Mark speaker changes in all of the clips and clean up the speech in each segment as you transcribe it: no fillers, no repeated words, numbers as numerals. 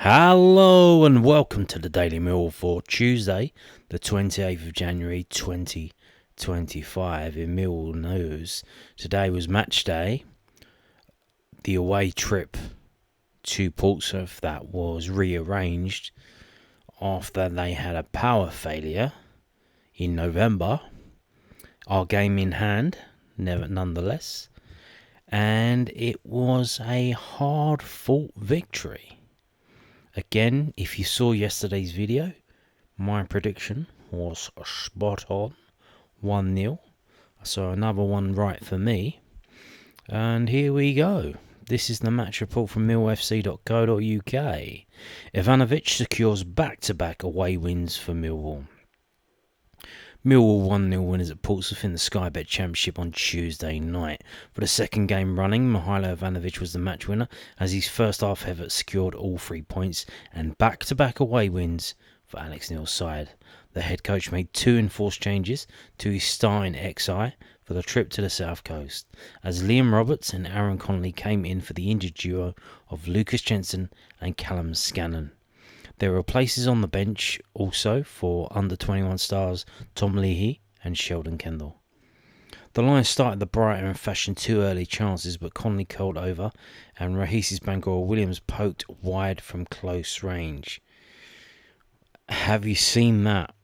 Speaker 1: Hello and welcome to the Daily Millwall for Tuesday, the 28th of January 2025 in Millwall news. Today was match day, the away trip to Portsmouth that was rearranged after they had a power failure in November. Our game in hand, nonetheless, and it was a hard-fought victory. Again, if you saw yesterday's video, my prediction was spot on, 1-0. So another one right for me. And here we go. This is the match report from millfc.co.uk. Ivanovic secures back-to-back away wins for Millwall. Millwall 1-0 winners at Portsmouth in the Sky Bet Championship on Tuesday night. For the second game running, Mihailo Ivanovic was the match winner as his first half effort secured all 3 points and back-to-back away wins for Alex Neil's side. The head coach made 2 enforced changes to his starting XI for the trip to the South Coast, as Liam Roberts and Aaron Connolly came in for the injured duo of Lucas Jensen and Callum Scanlon. There were places on the bench also for under-21 stars Tom Leahy and Sheldon Kendall. The Lions started the brighter and fashioned 2 early chances, but Connolly curled over and Rahisis Bangor Williams poked wide from close range. Have you seen that?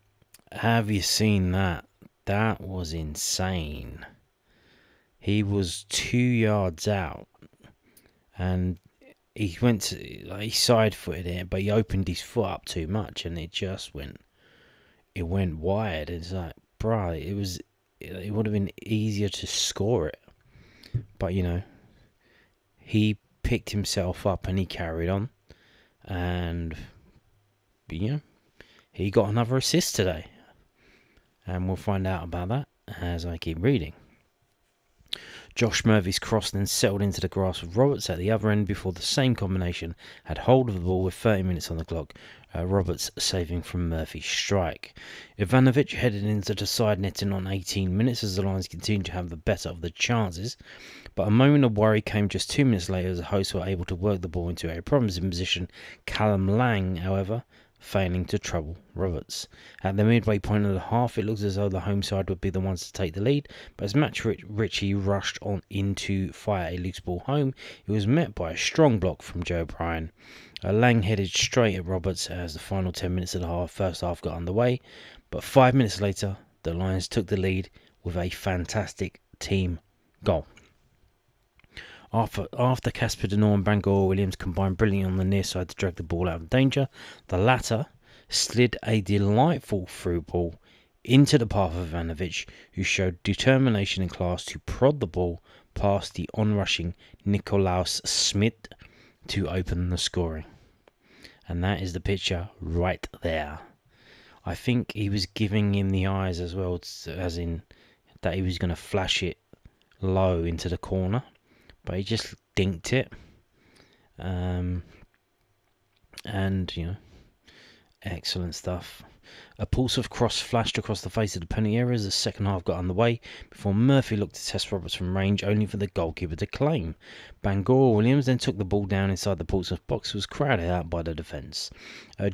Speaker 1: That was insane. He was 2 yards out and he side-footed it, but he opened his foot up too much, and it went wide. It's like, bruh, it would have been easier to score it, but he picked himself up and he carried on, and he got another assist today, and we'll find out about that as I keep reading. Josh Murphy's cross then settled into the grass of Roberts at the other end before the same combination had hold of the ball with 30 minutes on the clock, Roberts saving from Murphy's strike. Ivanovic headed into the side netting on 18 minutes as the Lions continued to have the better of the chances, but a moment of worry came just 2 minutes later as the hosts were able to work the ball into a promising position, Callum Lang, however, failing to trouble Roberts. At the midway point of the half, it looked as though the home side would be the ones to take the lead, but as Matt Ritchie rushed on in to fire a loose ball home, it was met by a strong block from Joe Bryan. Lang headed straight at Roberts as the final 10 minutes of the first half got underway, but 5 minutes later, the Lions took the lead with a fantastic team goal. After Casper Denor and Bangor Williams combined brilliantly on the near side to drag the ball out of danger, the latter slid a delightful through ball into the path of Ivanovic, who showed determination and class to prod the ball past the onrushing Nikolaus Smith to open the scoring. And that is the picture right there. I think he was giving him the eyes as well, as in that he was going to flash it low into the corner, but he just dinked it. And, excellent stuff. A Portsmouth cross flashed across the face of the penalty area as the second half got underway before Murphy looked to test Roberts from range, only for the goalkeeper to claim. Bangor Williams then took the ball down inside the Portsmouth box, was crowded out by the defence.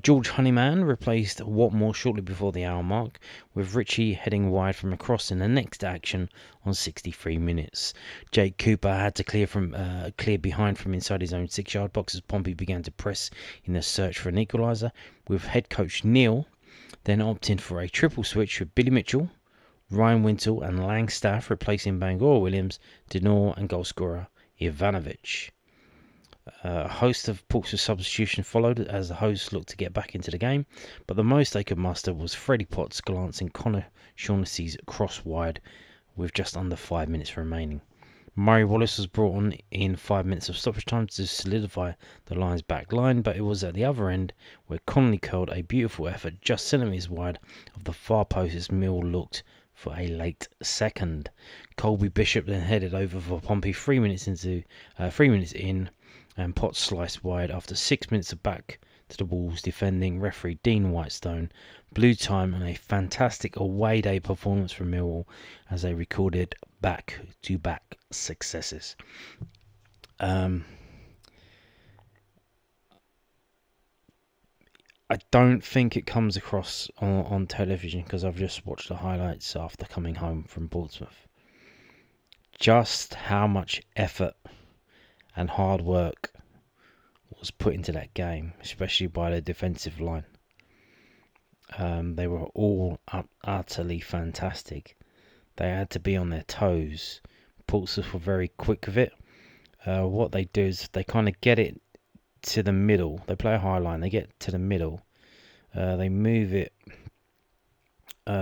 Speaker 1: George Honeyman replaced Watmore shortly before the hour mark, with Ritchie heading wide from a cross in the next action on 63 minutes. Jake Cooper had to clear behind from inside his own 6-yard box as Pompey began to press in their search for an equaliser, with head coach Neil then opting for a triple switch with Billy Mitchell, Ryan Wintle and Langstaff replacing Bangor Williams, Denor and goalscorer Ivanovic. A host of Portsmouth substitutions followed as the hosts looked to get back into the game, but the most they could muster was Freddie Potts glancing Connor Shaughnessy's cross wide with just under 5 minutes remaining. Murray Wallace was brought on in 5 minutes of stoppage time to solidify the Lions' back line, but it was at the other end where Connolly curled a beautiful effort just centimetres wide of the far post as Mill looked for a late second. Colby Bishop then headed over for Pompey 3 minutes in, and Potts sliced wide after 6 minutes of back to the Wolves defending referee Dean Whitestone blew time and a fantastic away day performance from Millwall as they recorded back-to-back successes. I don't think it comes across on television because I've just watched the highlights after coming home from Portsmouth. Just how much effort and hard work was put into that game, especially by the defensive line. They were all utterly fantastic. They had to be on their toes. Portsmouth were very quick with it. What they do is they kind of get it to the middle. They play a high line. They get to the middle. They move it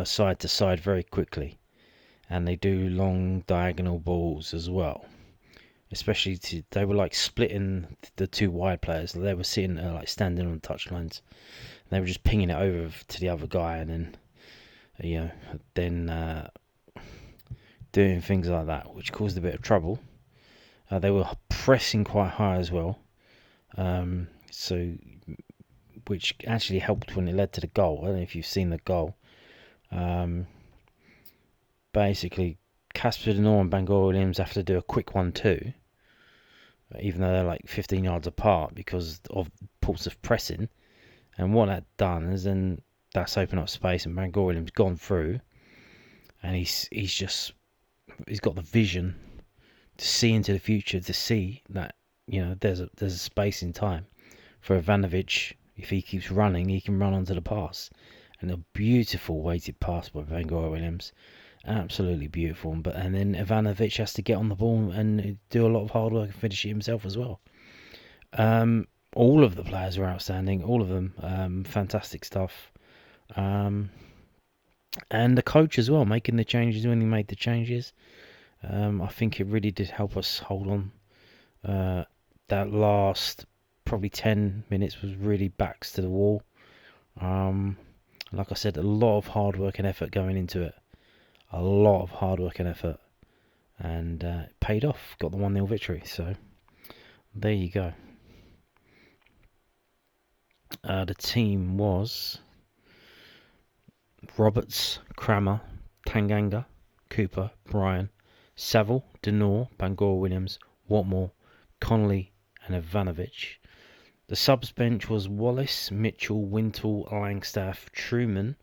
Speaker 1: side to side very quickly. And they do long diagonal balls as well. Especially they were like splitting the two wide players. They were sitting like standing on touchlines. They were just pinging it over to the other guy, and then doing things like that, which caused a bit of trouble. They were pressing quite high as well, so which actually helped when it led to the goal. I don't know if you've seen the goal. Basically, Casper Denor and Bangor Williams have to do a quick 1-2, even though they're like 15 yards apart because of Portsmouth pressing. And what that done is then that's opened up space, and Bangor Williams gone through, and he's got the vision to see into the future, to see that there's a space in time for Ivanovic. If he keeps running, he can run onto the pass, and a beautiful weighted pass by Bangor Williams. Absolutely beautiful. And then Ivanovic has to get on the ball and do a lot of hard work and finish it himself as well. All of the players were outstanding. All of them, fantastic stuff. And the coach as well, making the changes when he made the changes. I think it really did help us hold on. That last probably 10 minutes was really backs to the wall. Like I said, a lot of hard work and effort going into it. A lot of hard work and effort, and it paid off. Got the 1-0 victory. So there you go. The team was Roberts, Crammer, Tanganga, Cooper, Bryan, Saville, Denor, Bangor Williams, Watmore, Connolly and Ivanovic. The subs bench was Wallace, Mitchell, Wintle, Langstaff, Truman,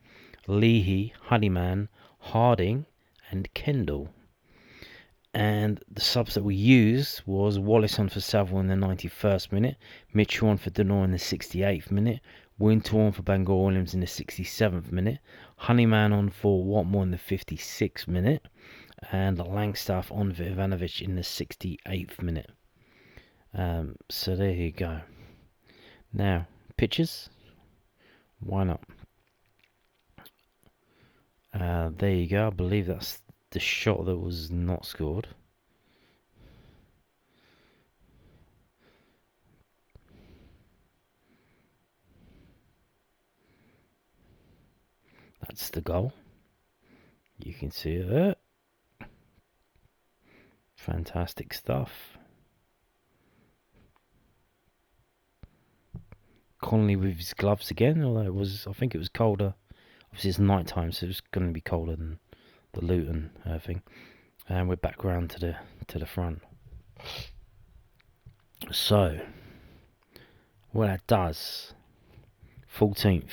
Speaker 1: Leahy, Honeyman, Harding and Kendall. And the subs that we used was Wallace on for Saville in the 91st minute, Mitchell on for Denor in the 68th minute, Wintle on for Bangor Williams in the 67th minute, Honeyman on for Watmore in the 56th minute, and Langstaff on for Ivanovic in the 68th minute. So there you go. Now, pictures? Why not? There you go. I believe that's the shot that was not scored. That's the goal. You can see it there. Fantastic stuff. Connolly with his gloves again, although I think it was colder. Obviously it's night time, so it's going to be colder than the Luton thing. And we're back round to the front. So what that does, 14th,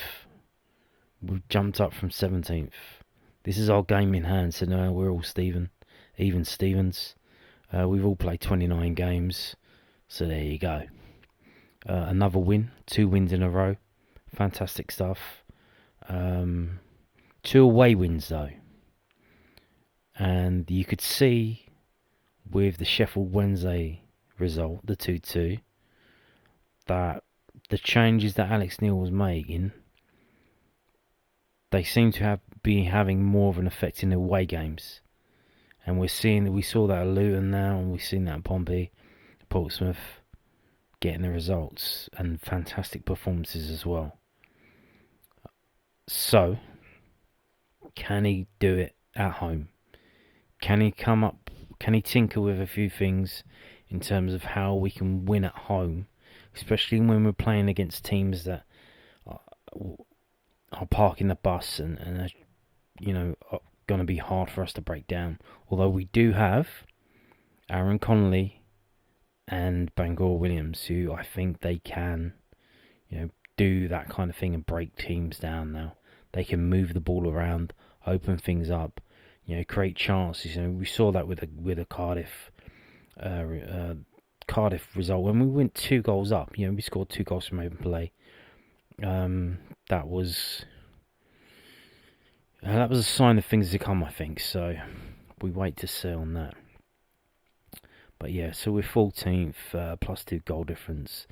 Speaker 1: we've jumped up from 17th. This is our game in hand, so now we're all even Stevens. We've all played 29 games, so there you go. Another win, 2 wins in a row. Fantastic stuff. 2 away wins though. And you could see with the Sheffield Wednesday result, the 2-2, that the changes that Alex Neil was making, they seem to be having more of an effect in the away games. And we saw that at Luton now, and we've seen that at Pompey, Portsmouth, getting the results and fantastic performances as well. So, can he do it at home? Can he tinker with a few things in terms of how we can win at home, especially when we're playing against teams that are parking the bus and are, going to be hard for us to break down. Although we do have Aaron Connolly and Bangor Williams, who I think they can, do that kind of thing and break teams down now. They can move the ball around, open things up, create chances. We saw that with a Cardiff result when we went 2 goals up. We scored 2 goals from open play. That was a sign of things to come, I think. So we wait to see on that. But yeah, so we're 14th, plus 2 goal difference,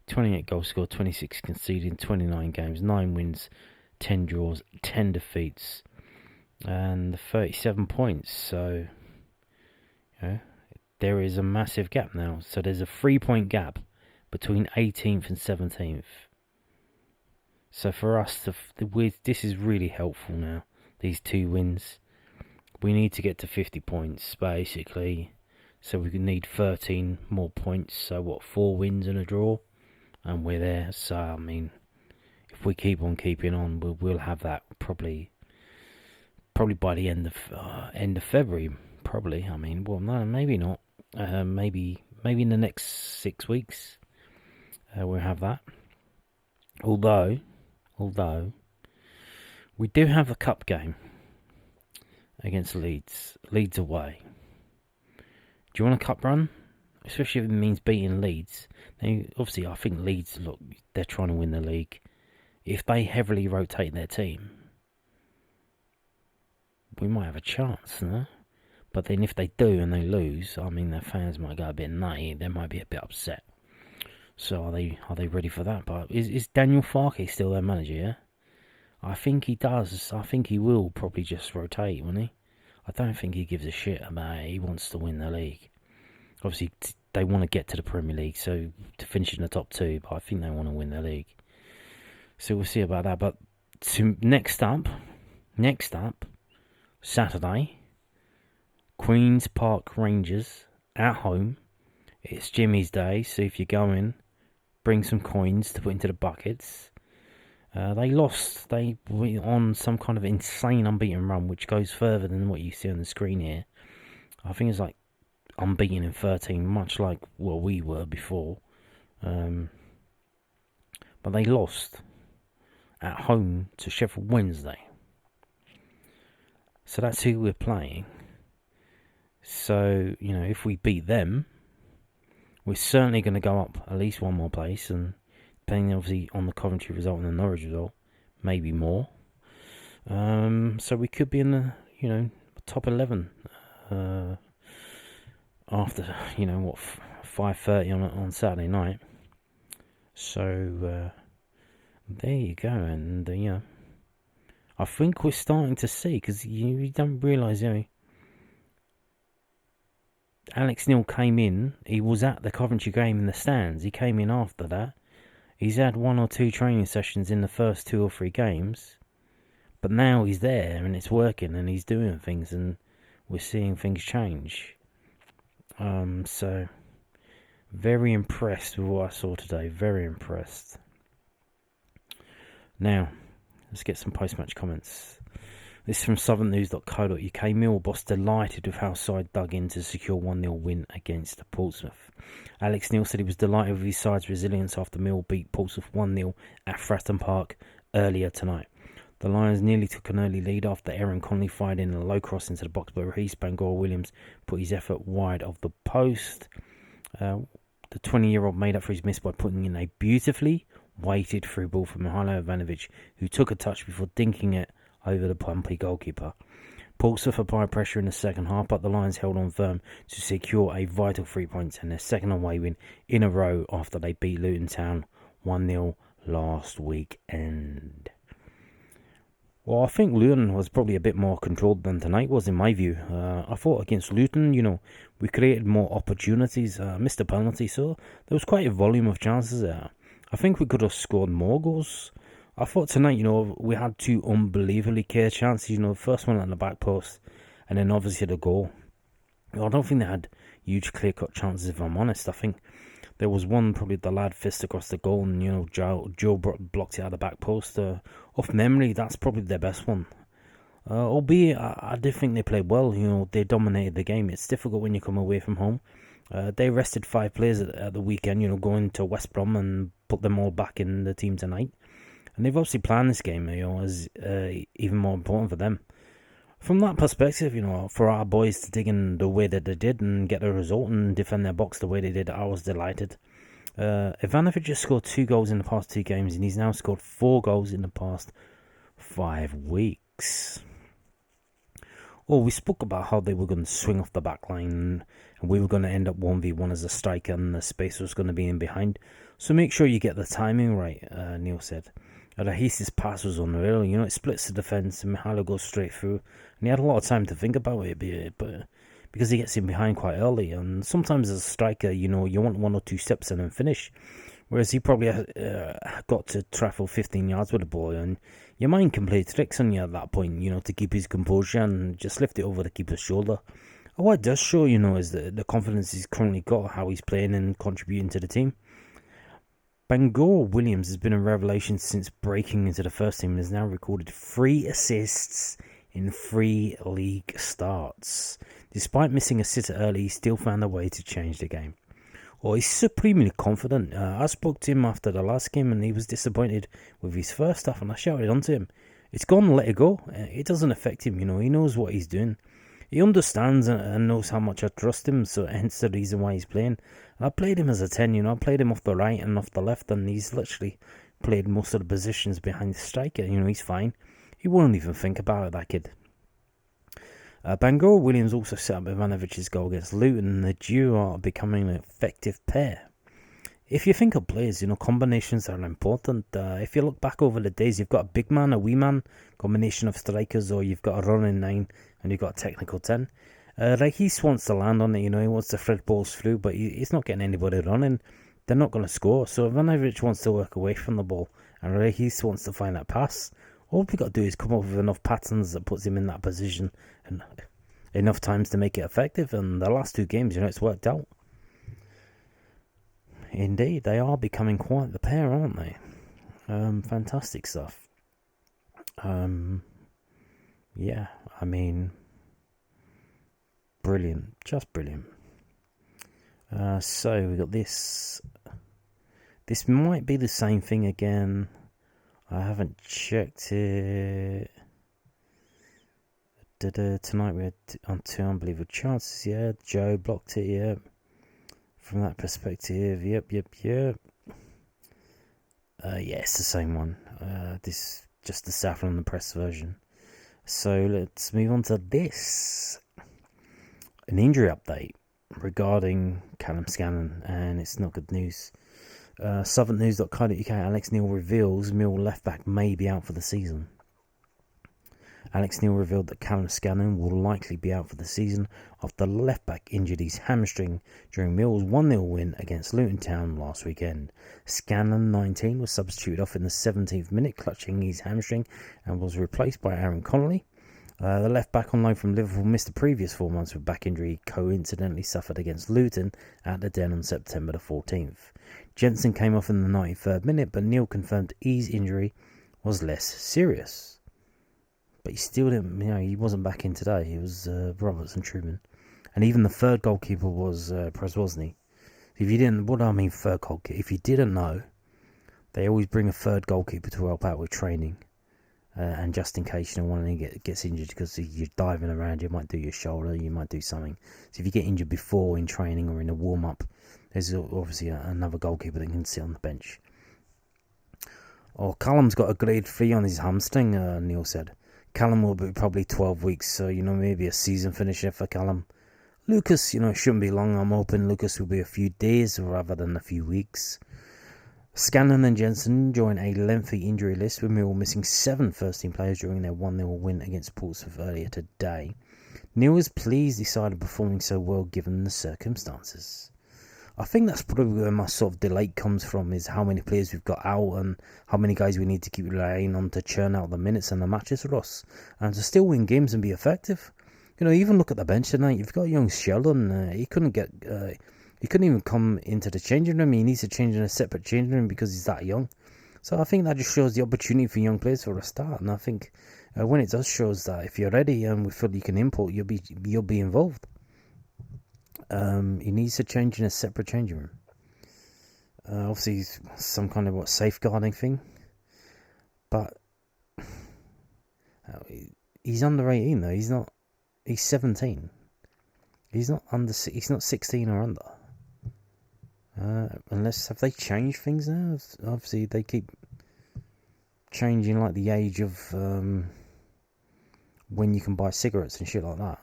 Speaker 1: 28 goals scored, 26 conceded in 29 games, 9 wins, 10 draws, 10 defeats, and 37 points. So there is a massive gap now. So there's a 3-point gap between 18th and 17th. So for us, this is really helpful now. These 2 wins, we need to get to 50 points basically. So we need 13 more points. So 4 wins and a draw, and we're there. So I mean, if we keep on keeping on, we'll have that probably by the end of February. Probably. I mean, well, no, maybe not. Maybe in the next 6 weeks, we'll have that. Although we do have a cup game against Leeds away. Do you want a cup run? Especially if it means beating Leeds. Now, obviously, I think Leeds, look, they're trying to win the league. If they heavily rotate their team, we might have a chance, no? But then if they do and they lose, I mean, their fans might go a bit nutty. They might be a bit upset. So are they ready for that? But is Daniel Farke still their manager, yeah? I think he does. I think he will probably just rotate, won't he? I don't think he gives a shit about it. He wants to win the league. Obviously, they want to get to the Premier League, so to finish in the top 2, but I think they want to win the league. So we'll see about that. But next up, Saturday, Queen's Park Rangers at home. It's Jimmy's day, so if you're going, bring some coins to put into the buckets. They lost. They were on some kind of insane unbeaten run, which goes further than what you see on the screen here. I think it's like unbeaten in 13, much like what we were before. But they lost at home to Sheffield Wednesday. So that's who we're playing. So, if we beat them, we're certainly going to go up at least 1 more place, and depending obviously on the Coventry result and the Norwich result, maybe more. So we could be in the top 11 after 5:30 on Saturday night. So there you go, and I think we're starting to see, because you don't realise, Alex Neil came in. He was at the Coventry game in the stands. He came in after that. He's had 1 or 2 training sessions in the first 2 or 3 games. But now he's there and it's working and he's doing things and we're seeing things change. So, very impressed with what I saw today. Very impressed. Now, let's get some post-match comments. This is from southernnews.co.uk. Millwall boss delighted with how side dug in to secure 1-0 win against Portsmouth. Alex Neil said he was delighted with his side's resilience after Millwall beat Portsmouth 1-0 at Fratton Park earlier tonight. The Lions nearly took an early lead after Aaron Connolly fired in a low cross into the box, but Rhys Bangor-Williams put his effort wide of the post. The 20-year-old made up for his miss by putting in a beautifully weighted through ball from Mihajlo Ivanovic, who took a touch before dinking it over the bumpy goalkeeper. Portsmouth applied pressure in the second half, but the Lions held on firm to secure a vital 3 points and their second away win in a row after they beat Luton Town 1-0 last weekend. Well, I think Luton was probably a bit more controlled than tonight was, in my view. I thought against Luton, we created more opportunities, missed a penalty, so there was quite a volume of chances there. I think we could have scored more goals. I thought tonight, we had 2 unbelievably clear chances. The first one at the back post, and then obviously the goal. I don't think they had huge clear-cut chances, if I'm honest. I think there was one, probably the lad fist across the goal, and Joe blocked it at the back post. Off memory, that's probably their best one. Albeit, I did think they played well. They dominated the game. It's difficult when you come away from home. They rested 5 players at the weekend, going to West Brom and put them all back in the team tonight. And they've obviously planned this game, as even more important for them. From that perspective, for our boys to dig in the way that they did and get a result and defend their box the way they did, I was delighted. Ivanovic just scored 2 goals in the past 2 games, and he's now scored 4 goals in the past 5 weeks. We spoke about how they were going to swing off the back line, and we were going to end up 1v1 as a striker, and the space was going to be in behind. So make sure you get the timing right, Neil said. Rahis's pass was unreal. It splits the defence, and Mihailo goes straight through. And he had a lot of time to think about it, but because he gets in behind quite early. And sometimes as a striker, you want 1 or 2 steps and then finish. Whereas he probably got to travel 15 yards with the ball, and your mind can play tricks on you at that point, to keep his composure and just lift it over the keeper's shoulder. And what it does show, is the confidence he's currently got, how he's playing and contributing to the team. Bangor Williams has been a revelation since breaking into the first team and has now recorded 3 assists in 3 league starts. Despite missing a sitter early, he still found a way to change the game. He's supremely confident. I spoke to him after the last game and he was disappointed with his first half, and I shouted onto him, it's gone, let it go. It doesn't affect him, he knows what he's doing. He understands and knows how much I trust him, so hence the reason why he's playing. And I played him as a 10, I played him off the right and off the left, and he's literally played most of the positions behind the striker. He's fine. He won't even think about it, that kid. Bangor Williams also set up Ivanovic's goal against Luton, and the duo are becoming an effective pair. If you think of players, combinations are important. If you look back over the days, you've got a big man, a wee man, combination of strikers, or you've got a running 9 and you've got a technical 10. Regis wants to land on it, he wants to thread balls through, but he's not getting anybody running. They're not going to score. So Ivanovic wants to work away from the ball, and Regis wants to find that pass. All we got to do is come up with enough patterns that puts him in that position and enough times to make it effective. And the last 2 games, it's worked out. Indeed, they are becoming quite the pair, aren't they? Fantastic stuff. Yeah, brilliant, just brilliant. So we got this. This might be the same thing again. I haven't checked it. Tonight we had on 2 unbelievable chances. Yeah, Joe blocked it. Yeah. From that perspective, yep. Yeah, it's the same one. This just the Saffron and the press version. So let's move on to this. An injury update regarding Callum Scanlon, and it's not good news. Southernnews.co.uk, Alex Neil reveals Mill left-back may be out for the season. Alex Neil revealed that Callum Scanlon will likely be out for the season after left-back injured his hamstring during Mill's 1-0 win against Luton Town last weekend. Scanlon, 19, was substituted off in the 17th minute, clutching his hamstring, and was replaced by Aaron Connolly. The left-back on loan from Liverpool missed the previous 4 months with back injury he coincidentally suffered against Luton at the Den on September the 14th. Jensen came off in the 93rd minute, but Neil confirmed his injury was less serious. But he still didn't, he wasn't back in today. He was Roberts and Truman. And even the third goalkeeper was Przewozny. If you didn't, what do I mean third goalkeeper? If you didn't know, they always bring a third goalkeeper to help out with training. And just in case one of them gets injured, because you're diving around, you might do your shoulder, you might do something. So if you get injured before in training or in a warm-up, there's obviously another goalkeeper that can sit on the bench. Callum's got a grade 3 on his hamstring, Neil said. Callum will be probably 12 weeks, so, maybe a season finisher for Callum. Lucas, it shouldn't be long. I'm hoping Lucas will be a few days rather than a few weeks. Scanlon and Jensen join a lengthy injury list, with Mill missing 7 first-team players during their 1-0 win against Portsmouth earlier today. Neil was pleased he started performing so well given the circumstances. I think that's probably where my sort of delay comes from, is how many players we've got out and how many guys we need to keep relying on to churn out the minutes and the matches for us, and to still win games and be effective. Even look at the bench tonight. You've got young Sheldon. He couldn't even come into the changing room. He needs to change in a separate changing room because he's that young. So I think that just shows the opportunity for young players for a start. And I think when it does, shows that if you're ready and we feel you can import, you'll be involved. He needs to change in a separate changing room. Obviously, some kind of safeguarding thing, but he's under 18 though. He's not. He's 17. He's not under. He's not 16 or under. Unless, have they changed things now? Obviously, they keep changing like the age of when you can buy cigarettes and shit like that.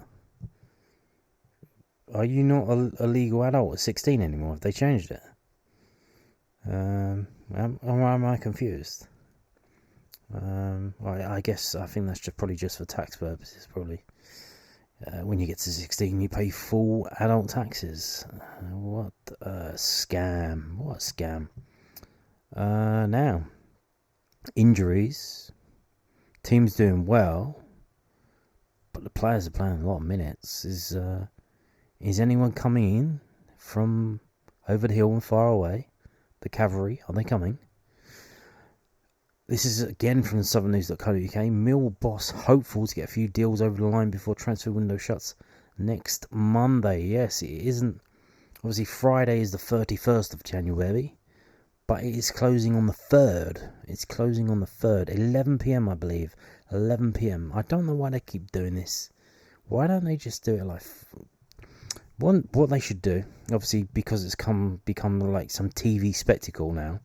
Speaker 1: Are you not a legal adult at 16 anymore? Have they changed it? Am I confused? I guess I think that's probably just for tax purposes. Probably when you get to 16, you pay full adult taxes. What a scam! What a scam! Now, injuries. Team's doing well, but the players are playing a lot of minutes. Is anyone coming in from over the hill and far away? The cavalry, are they coming? This is again from southernnews.co.uk. Mill boss hopeful to get a few deals over the line before transfer window shuts next Monday. Yes, it isn't. Obviously, Friday is the 31st of January, but it is closing on the 3rd. It's closing on the 3rd, 11 p.m. I believe. 11 p.m. I don't know why they keep doing this. Why don't they just do it like... What they should do, obviously, because it's become like some TV spectacle now,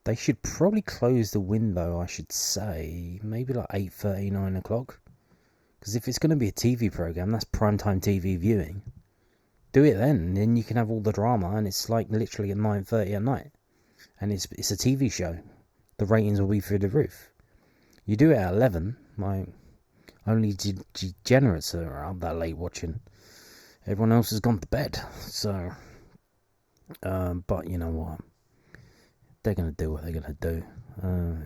Speaker 1: they should probably close the window, I should say, maybe like 8:30, 9 o'clock. Because if it's going to be a TV programme, that's primetime TV viewing. Do it then you can have all the drama, and it's like literally at 9:30 at night. And it's a TV show. The ratings will be through the roof. You do it at 11, like, only degenerates are up that late watching. Everyone else has gone to bed, so, but you know what, they're going to do what they're going to do,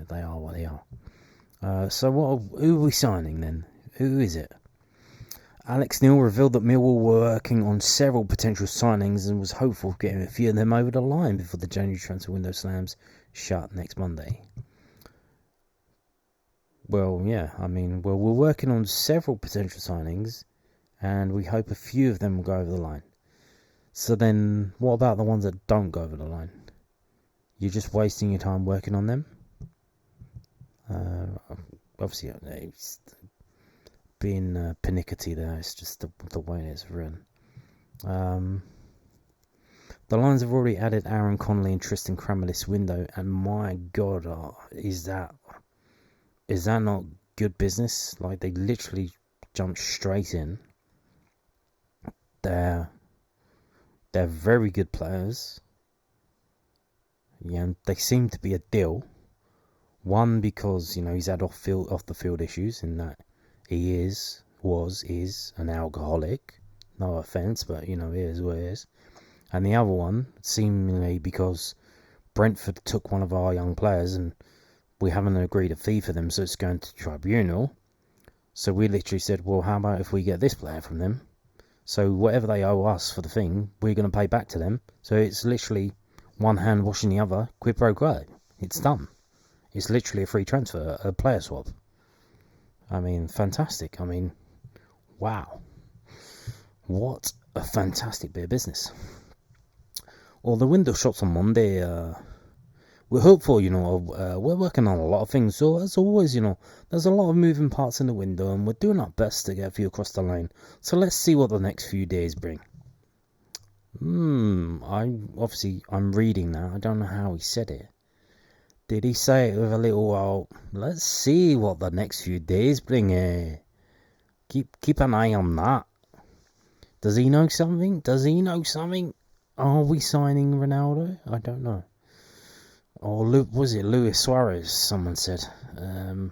Speaker 1: they are what they are. So who are we signing then? Who is it? Alex Neil revealed that Millwall were working on several potential signings and was hopeful of getting a few of them over the line before the January transfer window slams shut next Monday. Well, yeah, we're working on several potential signings, and we hope a few of them will go over the line. So then, what about the ones that don't go over the line? You're just wasting your time working on them? Obviously, it's being pernickety there. It's just the way it's written. The Lions have already added Aaron Connolly and Tristan Crammer this window, and my God, is that not good business? Like, they literally jumped straight in. They're very good players. Yeah, they seem to be a deal. One, because he's had off the field issues in that he is an alcoholic. No offence, but it is what it is. And the other one, seemingly because Brentford took one of our young players and we haven't agreed a fee for them, so it's going to tribunal. So we literally said, well, how about if we get this player from them? So whatever they owe us for the thing, we're going to pay back to them. So it's literally one hand washing the other, quid pro quo. It's done. It's literally a free transfer, a player swap. Fantastic. Wow. What a fantastic bit of business. Well, the window shuts on Monday. We're hopeful, we're working on a lot of things. So, as always, there's a lot of moving parts in the window, and we're doing our best to get a few across the line. So, let's see what the next few days bring. I'm reading that. I don't know how he said it. Did he say it with a little, let's see what the next few days bring? Keep an eye on that. Does he know something? Are we signing Ronaldo? I don't know. Or was it Luis Suarez? Someone said,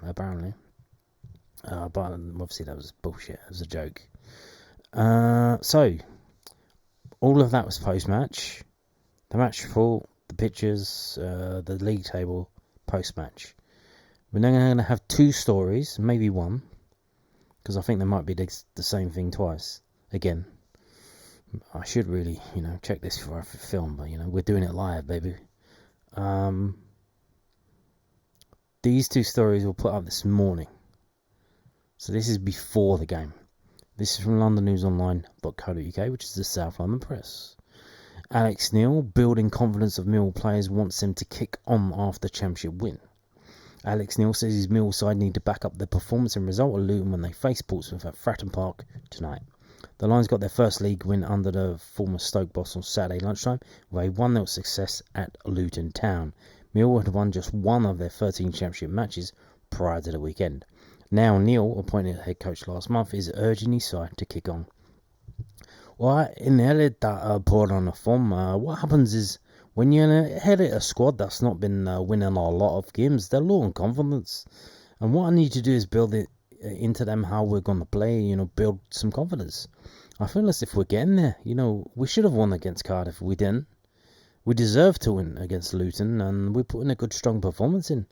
Speaker 1: apparently. But obviously that was bullshit. It was a joke. So, all of that was post-match. The match report, the pictures, the league table, post-match. We're now going to have two stories, maybe one, because I think there might be the same thing twice. Again, I should really, check this before I film, but, we're doing it live, baby. These two stories were put up this morning. So this is before the game. This is from londonnewsonline.co.uk, which is the South London Press. Alex Neil, building confidence of Millwall players, wants them to kick on after championship win. Alex Neil says his Millwall side need to back up their performance and result of Luton when they face Portsmouth at Fratton Park tonight. The Lions got their first league win under the former Stoke boss on Saturday lunchtime with a 1-0 success at Luton Town. Millwall had won just one of their 13 championship matches prior to the weekend. Now Neil, appointed head coach last month, is urging his side to kick on. Well, I inherited that board on the form. What happens is when you inherit a squad that's not been winning a lot of games, they're low on confidence. And what I need to do is build it into them how we're going to play, build some confidence. I feel as if we're getting there. We should have won against Cardiff. We didn't. We deserved to win against Luton, and we're putting a good, strong performance in.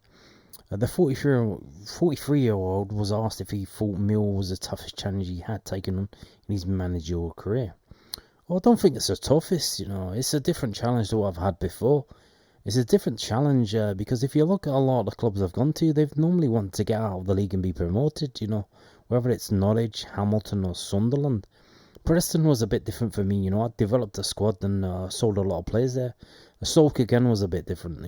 Speaker 1: The 43-year-old was asked if he thought Mill was the toughest challenge he had taken on in his managerial career. Well, I don't think it's the toughest, It's a different challenge to what I've had before. It's a different challenge because if you look at a lot of the clubs I've gone to, they've normally wanted to get out of the league and be promoted, whether it's Norwich, Hamilton or Sunderland. Preston was a bit different for me, I developed a squad and sold a lot of players there. Stoke again was a bit different,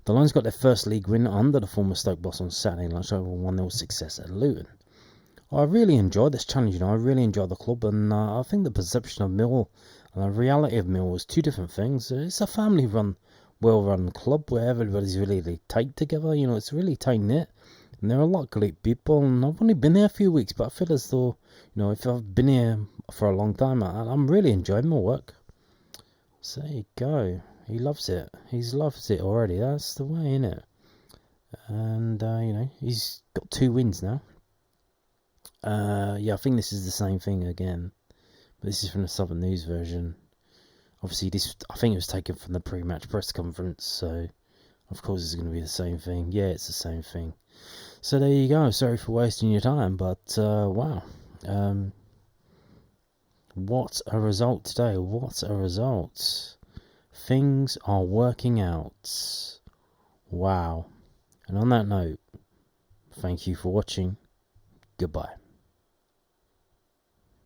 Speaker 1: The Lions got their first league win under the former Stoke boss on Saturday lunchtime with a 1-0 success at Luton. I really enjoyed this challenge, I really enjoyed the club, and I think the perception of Millwall and the reality of Millwall was two different things. It's a family-run, well-run club where everybody's really tight together, it's really tight-knit, and there are a lot of great people, and I've only been here a few weeks, but I feel as though, if I've been here for a long time, I'm really enjoying my work. So there you go. He loves it. He loves it already. That's the way, innit? And, he's got 2 wins now. I think this is the same thing again. But this is from the Southern News version. Obviously, I think it was taken from the pre-match press conference. So, of course, it's going to be the same thing. Yeah, it's the same thing. So, there you go. Sorry for wasting your time. But, wow. What a result today. What a result. Things are working out. Wow. And on that note, thank you for watching. Goodbye.